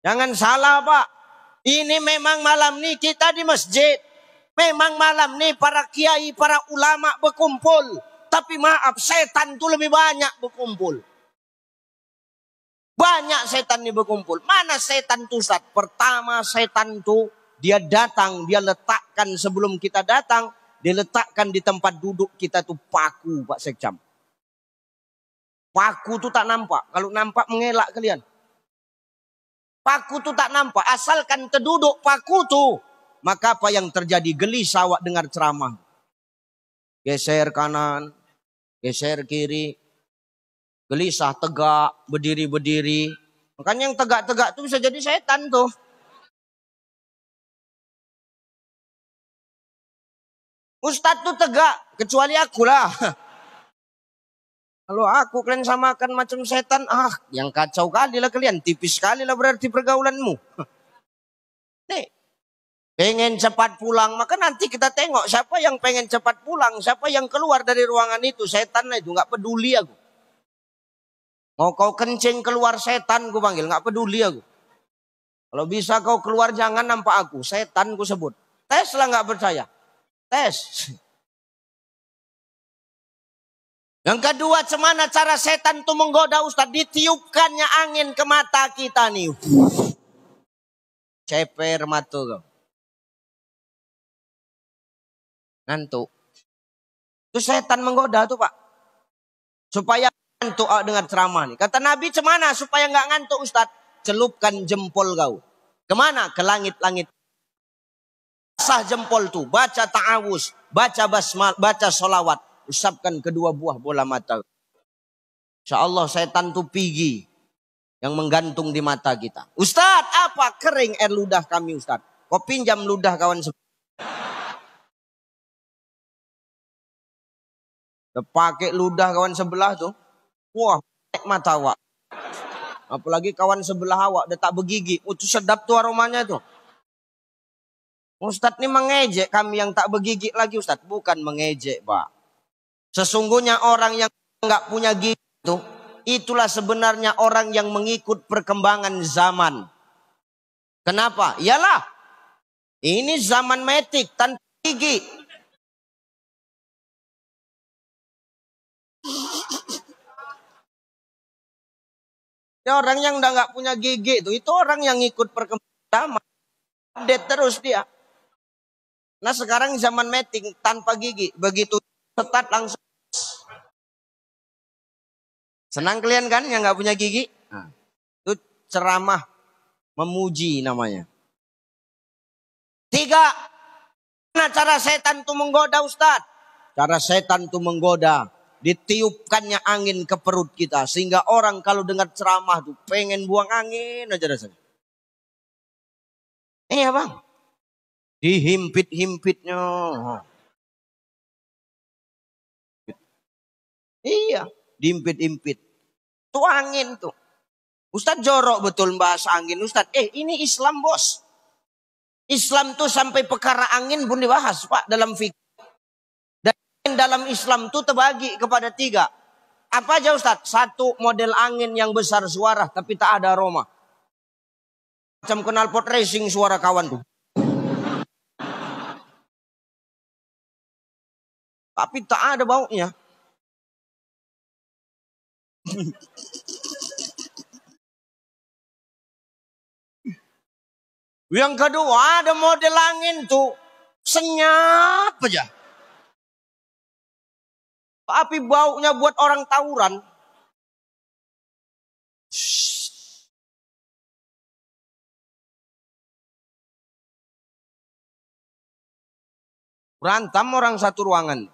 Jangan salah Pak. Ini memang malam ini kita di masjid. Memang malam ini para kiai, para ulama berkumpul. Tapi maaf, setan itu lebih banyak berkumpul. Banyak setan ini berkumpul. Mana setan itu Ustaz? Pertama setan itu dia datang, dia letakkan sebelum kita datang. Dia letakkan di tempat duduk kita tuh paku Pak Sekjam. Paku tuh tak nampak. Kalau nampak mengelak kalian. Paku tuh tak nampak. Asalkan terduduk paku tuh. Maka apa yang terjadi? Gelisah awak dengar ceramah. Geser kanan. Geser kiri. Gelisah tegak. Berdiri-berdiri. Makanya yang tegak-tegak tuh bisa jadi setan tuh. Ustadz tuh tegak. Kecuali aku lah. Kalau aku kalian samakan macam setan. Yang kacau kali lah kalian. Tipis sekali lah berarti pergaulanmu. Nih. Pengen cepat pulang, maka nanti kita tengok siapa yang pengen cepat pulang, siapa yang keluar dari ruangan itu, setan itu, nggak peduli aku. Mau kau kencing keluar setan, gue panggil, nggak peduli aku. Kalau bisa kau keluar jangan nampak aku, setan gue sebut. Tes lah nggak percaya, tes. Yang kedua, cemana cara setan itu menggoda Ustaz? Ditiupkannya angin ke mata kita nih. Ceper mata kau. Ngantuk. Itu setan menggoda tuh Pak. Supaya ngantuk dengar ceramah nih. Kata Nabi cemana supaya nggak ngantuk Ustaz? Celupkan jempol kau. Kemana? Ke langit-langit. Sah jempol tuh. Baca ta'awuz. Baca basmal. Baca solawat. Usapkan kedua buah bola mata. Insya Allah setan tuh pergi. Yang menggantung di mata kita. Ustaz apa? Kering air ludah kami Ustaz. Kau pinjam ludah kawan sebelah. Pakai ludah kawan sebelah tuh. Wah, mata awak. Apalagi kawan sebelah awak udah tak bergigi. Itu sedap tuh aromanya tuh. Ustadz ini mengejek kami yang tak bergigi lagi Ustadz. Bukan mengejek Pak. Sesungguhnya orang yang nggak punya gigi itu. Itulah sebenarnya orang yang mengikut perkembangan zaman. Kenapa? Iyalah. Ini zaman metik tanpa gigi. Ya, orang yang udah nggak punya gigi itu orang yang ikut perkembangan zaman. Update terus dia. Nah sekarang zaman metik tanpa gigi. Begitu setat langsung. Senang kalian kan yang nggak punya gigi? Nah, itu ceramah memuji namanya. 3. Nah cara setan itu menggoda Ustaz? Cara setan itu menggoda. Ditiupkannya angin ke perut kita. Sehingga orang kalau dengar ceramah tuh pengen buang angin aja rasanya. Iya bang. Dihimpit-himpitnya. Iya. Dihimpit-himpit. Itu angin tuh. Ustaz jorok betul bahasa angin Ustaz. Ini Islam bos. Islam tuh sampai perkara angin pun dibahas Pak dalam fikih. Dan dalam Islam tuh terbagi kepada 3. Apa aja Ustaz? 1 model angin yang besar suara tapi tak ada aroma. Macam knalpot racing suara kawan tuh. Tapi tak ada baunya. Yang kedua ada model angin tuh senyap aja. Tapi baunya buat orang tawuran. Berantem orang satu ruangan.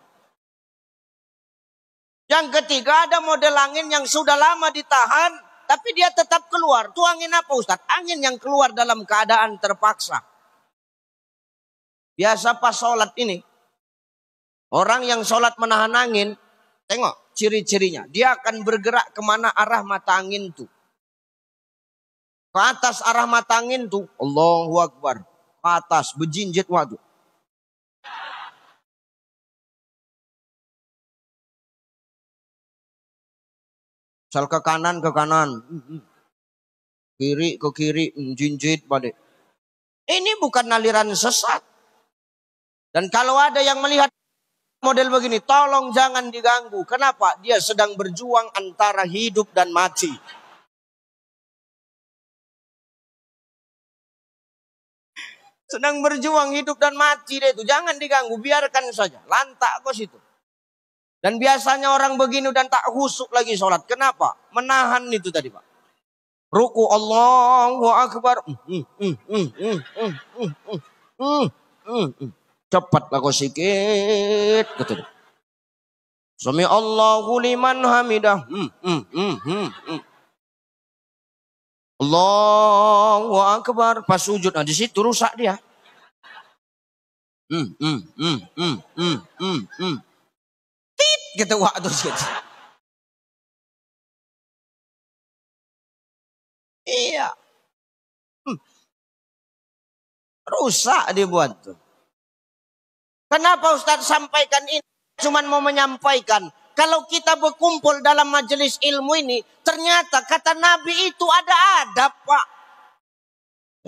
Yang ketiga ada model angin yang sudah lama ditahan. Tapi dia tetap keluar. Itu angin apa Ustaz? Angin yang keluar dalam keadaan terpaksa. Biasa pas sholat ini. Orang yang sholat menahan angin. Tengok ciri-cirinya. Dia akan bergerak kemana arah mata angin itu. Ke atas arah mata angin itu. Allahu Akbar. Ke atas berjinjit waktu. Misal ke kanan. Kiri ke kiri, jinjit balik. Ini bukan aliran sesat. Dan kalau ada yang melihat model begini, tolong jangan diganggu. Kenapa? Dia sedang berjuang antara hidup dan mati. Sedang berjuang hidup dan mati dia itu. Jangan diganggu, biarkan saja. Lantak kok situ. Dan biasanya orang begini dan tak husuk lagi sholat. Kenapa? Menahan itu tadi Pak. Ruku Allahu Akbar. Cepatlah kau sikit. Sami Allahu liman hamidah. Allahu Akbar. Pas sujud, nah di situ rusak dia. Tit gitu waktu situ. Iya. Rusak dibuat tuh. Kenapa Ustaz sampaikan ini? Cuman mau menyampaikan. Kalau kita berkumpul dalam majelis ilmu ini, ternyata kata Nabi itu ada adab, Pak.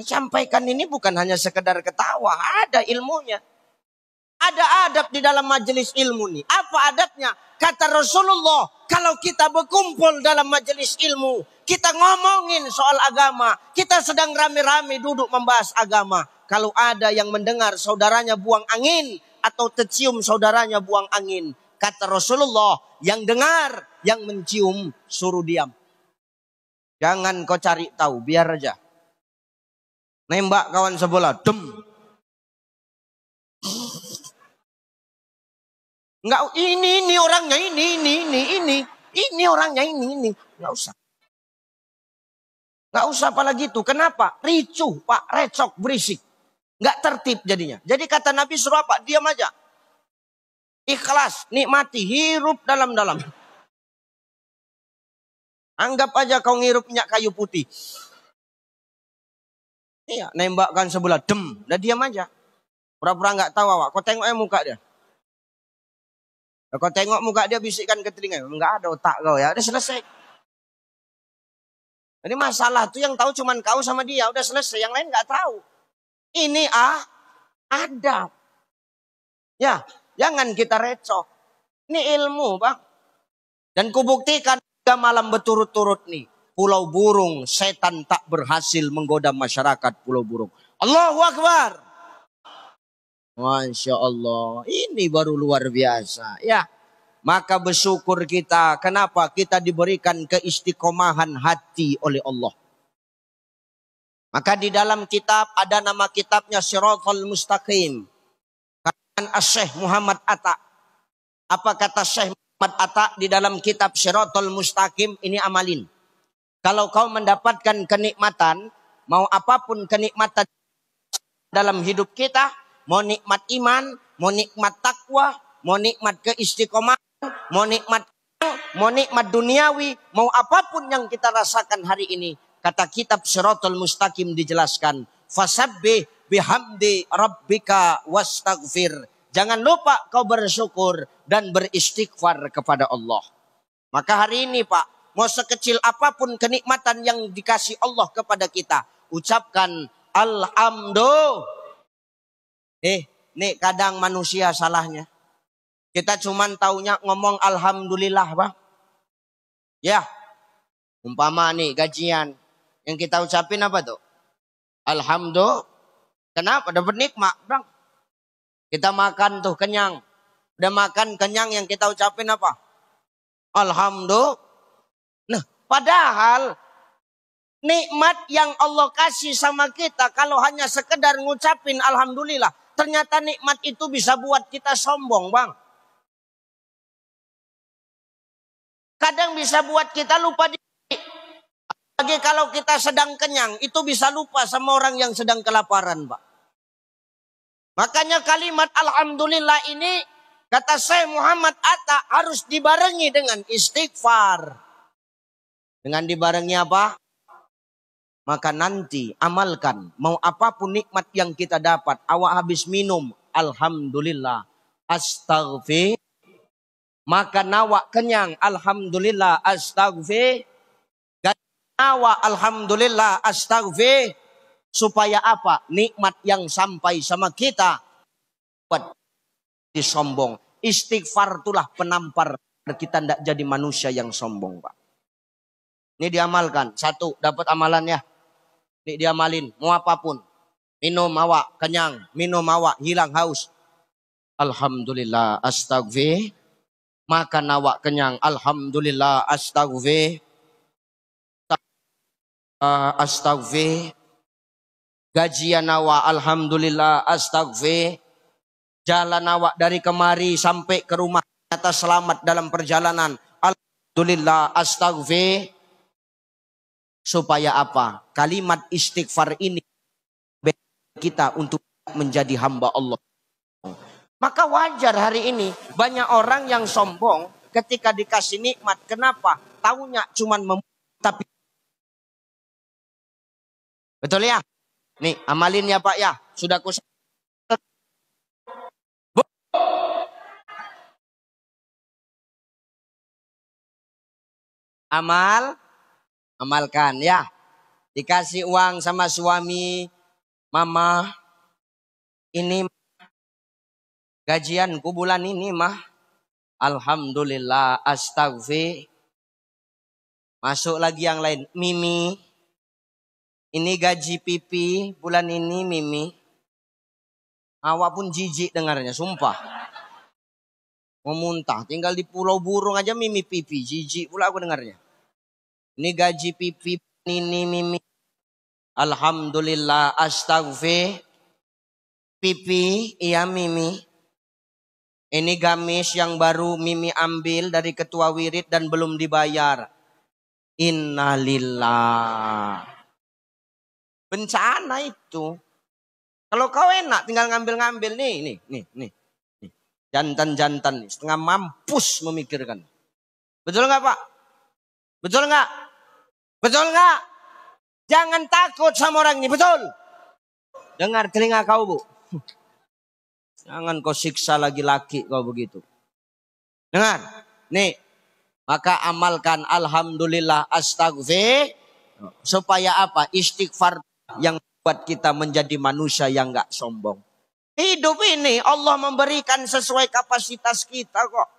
Sampaikan ini bukan hanya sekedar ketawa, ada ilmunya. Ada adab di dalam majelis ilmu ini. Apa adabnya? Kata Rasulullah, kalau kita berkumpul dalam majelis ilmu, kita ngomongin soal agama, kita sedang rame-rame duduk membahas agama. Kalau ada yang mendengar saudaranya buang angin, atau tercium saudaranya buang angin, kata Rasulullah, yang dengar, yang mencium, suruh diam. Jangan kau cari tahu, biar aja. Nembak kawan sebelah, dem. Enggak, ini orangnya, ini orangnya, ini. Enggak usah. Enggak usah apalagi itu. Kenapa? Ricuh, Pak, recok, berisik. Enggak tertib jadinya. Jadi kata Nabi suruh apa? Diam aja. Ikhlas, nikmati, hirup dalam-dalam. Anggap aja kau ngirup minyak kayu putih. Iya, nembakkan sebelah, dem. Udah diam aja. Pura-pura enggak tahu awak. Kau tengok muka dia. Kau tengok muka dia, bisikkan ke telinga. Enggak ada otak kau ya. Udah selesai. Jadi masalah tuh yang tahu cuman kau sama dia. Udah selesai. Yang lain enggak tahu. Ini adab. Ya, jangan kita recoh. Ini ilmu, Bang. Dan kubuktikan 3 malam berturut-turut nih. Pulau Burung, setan tak berhasil menggoda masyarakat Pulau Burung. Allahu Akbar. Masya Allah. Ini baru luar biasa. Ya, maka bersyukur kita. Kenapa? Kita diberikan keistiqomahan hati oleh Allah. Maka di dalam kitab ada nama kitabnya Shiratal Mustaqim. Karangan Syekh Muhammad Atta. Apa kata Syekh Muhammad Atta di dalam kitab Shiratal Mustaqim? Ini amalin. Kalau kau mendapatkan kenikmatan, mau apapun kenikmatan dalam hidup kita, mau nikmat iman, mau nikmat takwa, mau nikmat keistiqomahan, mau nikmat duniawi, mau apapun yang kita rasakan hari ini. Kata kitab Shiratal Mustaqim dijelaskan, fasabbih bihamdi rabbika wastaghfir. Jangan lupa kau bersyukur dan beristighfar kepada Allah. Maka hari ini Pak, mau sekecil apapun kenikmatan yang dikasih Allah kepada kita, ucapkan alhamdulillah. Nih kadang manusia salahnya. Kita cuman taunya ngomong alhamdulillah, Bang. Ya, umpama nih gajian. Yang kita ucapin apa tuh? Alhamdulillah. Kenapa? Dapat nikmat, Bang. Kita makan tuh kenyang. Udah makan kenyang, yang kita ucapin apa? Alhamdulillah. Nah, padahal nikmat yang Allah kasih sama kita, kalau hanya sekedar ngucapin alhamdulillah, ternyata nikmat itu bisa buat kita sombong, Bang. Kadang bisa buat kita lupa diri. Lagi kalau kita sedang kenyang, itu bisa lupa sama orang yang sedang kelaparan, Pak. Makanya kalimat alhamdulillah ini, kata Syekh Muhammad Atta, harus dibarengi dengan istighfar. Dengan dibarengi apa? Maka nanti amalkan, mau apapun nikmat yang kita dapat, awak habis minum, alhamdulillah, astaghfir. Maka nawak kenyang, alhamdulillah, astaghfir. Nawa alhamdulillah astaghfir. Supaya apa? Nikmat yang sampai sama kita buat disombong. Istighfar itulah penampar kita tidak jadi manusia yang sombong, Pak. Ini diamalkan. Satu, dapat amalannya. Ini diamalin. Mau apapun. Minum awak kenyang. Minum awak hilang haus. Alhamdulillah astaghfir. Makan awak kenyang. Alhamdulillah astaghfir. Astaghfir. Gajian awak alhamdulillah astaghfir. Jalan awak dari kemari sampai ke rumah atas selamat dalam perjalanan. Alhamdulillah astaghfir. Supaya apa? Kalimat istighfar ini kita untuk menjadi hamba Allah. Maka wajar hari ini banyak orang yang sombong ketika dikasih nikmat. Kenapa? Taunya cuman tapi betul ya? Nih, amalin ya Pak ya. Sudah ku amalkan ya. Dikasih uang sama suami, mama, ini gajianku bulan ini mah. Alhamdulillah astaghfir. Masuk lagi yang lain, Mimi. Ini gaji pipi bulan ini Mimi. Awak pun jijik dengarnya, sumpah. Mau muntah, tinggal di Pulau Burung aja Mimi pipi. Jijik pula aku dengarnya. Ini gaji pipi ini Mimi. Alhamdulillah astaghfir. Pipi, iya Mimi. Ini gamis yang baru Mimi ambil dari ketua wirid dan belum dibayar. Innalillah. Bencana itu. Kalau kau enak tinggal ngambil-ngambil nih. Jantan-jantan nih, setengah mampus memikirkan. Betul nggak Pak? Betul nggak? Betul nggak? Jangan takut sama orang ini, betul? Dengar telinga kau Bu. Jangan kau siksa laki-laki kau begitu. Dengar, nih. Maka amalkan alhamdulillah astaghfir. Supaya apa? Istighfar yang buat kita menjadi manusia yang gak sombong. Hidup ini Allah memberikan sesuai kapasitas kita kok.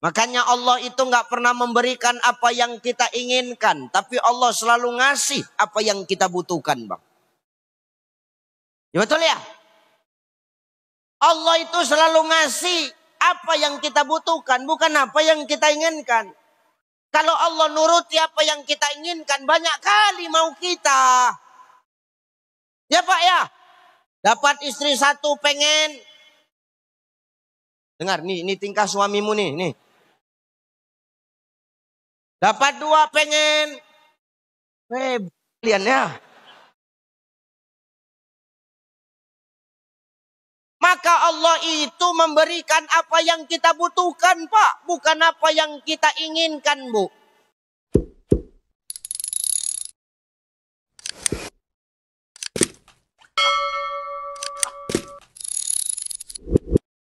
Makanya Allah itu gak pernah memberikan apa yang kita inginkan. Tapi Allah selalu ngasih apa yang kita butuhkan Bang. Ya betul ya? Allah itu selalu ngasih apa yang kita butuhkan. Bukan apa yang kita inginkan. Kalau Allah nuruti apa yang kita inginkan. Banyak kali mau kita. Ya Pak ya. Dapat istri satu pengen. Dengar nih, ini tingkah suamimu nih. Dapat dua pengen. Kalian ya. Maka Allah itu memberikan apa yang kita butuhkan Pak. Bukan apa yang kita inginkan Bu.